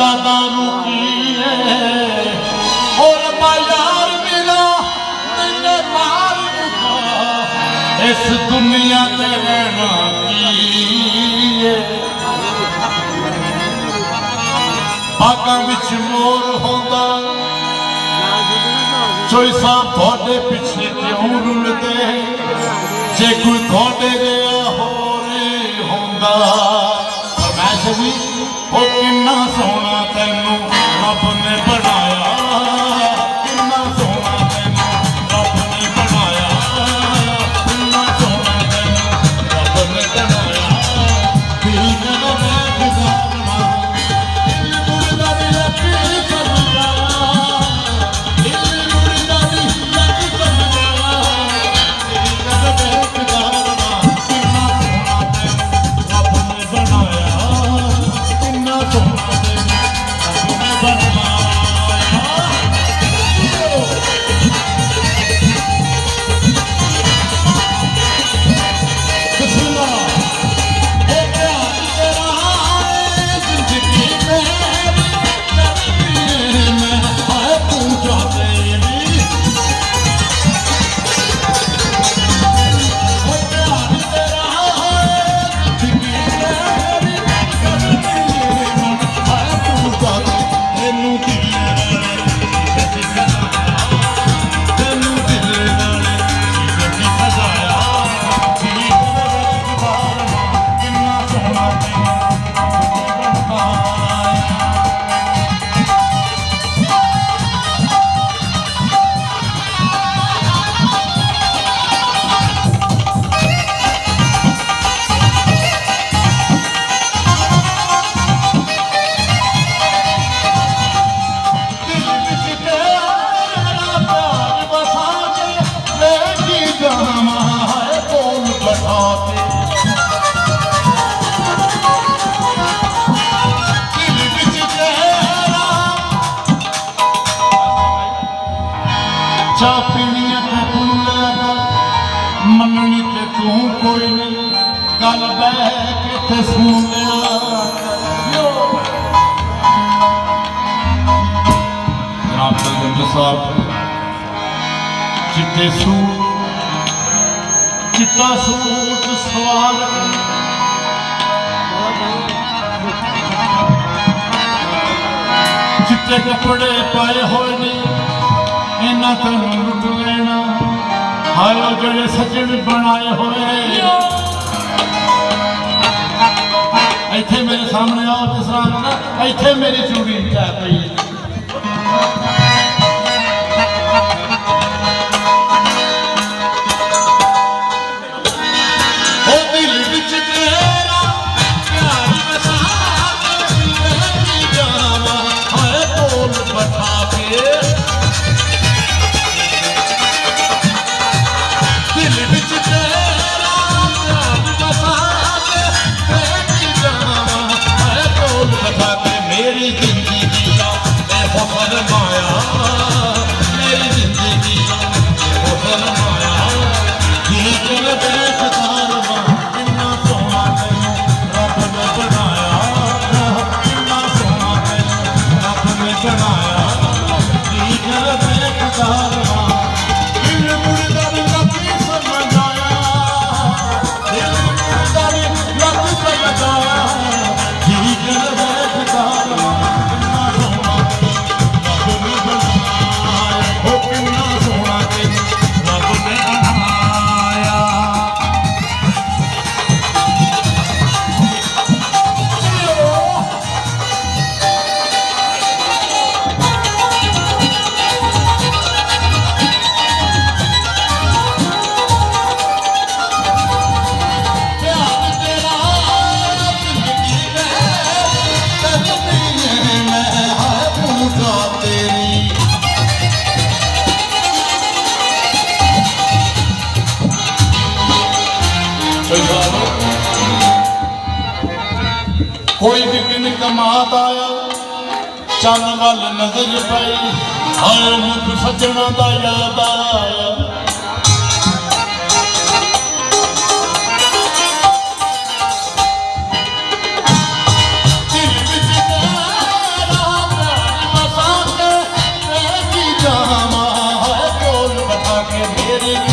ज्यादा रुकी है और यार मेरा मैंने मार मुका इस दुनिया ते रहना की है बागां विच मोर होंदा चोई साहब थोड़े पिछले क्यों रुलते जे कोई थोड़े रिया हो रही होंदा फरमाइश भी ओ किन्ना सोना तैनू रब ने बनाया किन्ना सोना तैनू रब ने बनाया किन्ना सोना तैनू रब ने बनाया ठीक है मैं गुजारना दिल मुड़दा भी लगी करना दिल मुड़दा भी लगी करना ठीक है मैं गुजारना किन्ना सोना तैनू रब ने बनाया किन्ना सोना तैनू रब ने बनाया सुना ओ प्यार तेरा है जिंदगी में कभी मैं है पूजा तेरी ओ प्यार तेरा है जिंदगी में कभी मैं है पूजा तेनू दिल तेनू दिल की सजाया किन्ना सोना तैनू बनाया दिल विच तेरा प्यार बसा के लेके जाना है बोल बैठा के दिल विच तेरा चाह पीनी है ते तू लेगा मननी ते तू कोई नहीं गल बह के ते सुन लिया जनाब तलविंदर साहब चिट्टे सूट चिट्टा सूट सवार चिट्टे कपड़े पाए होए ने इन्ना तैनू लुट लेना हाय ओ जेड़े सज्जन बनाए होए इत्थे मेरे सामने आओ जिस तरह ना इत्थे मेरी चूड़ी चा पई है ओ दिल विच तेरा प्यार बसा के लेके जावा हाय बोल बैठा के दिल विच तेरा प्यार बसा के लेके जावा हाय बोल बैठा के मेरी जिंदगी का मैं फखर माया मेरी जिंदगी का मैं फखर माया ठीक है बेकरार मां किन्ना सोना तैनू रब ने बनाया किन्ना सोना तैनू रब ने बनाया ठीक है बेकरार मां दिल मुड़दा भी लगी समझ आया दिल मुड़दा भी लगी समझ आया ठीक है बेकरार मां किन्ना सोना तैनू रब ने बनाया ओ किन्ना सोना तैनू रब ने बनाया प्यार तेरा जिंदगी में कभी मैं है पूजा तेरी कोई भी दिन कमात आया चन वल नजर पई हाय मुख सजना दा याद आया दिल विच तेरा मेरी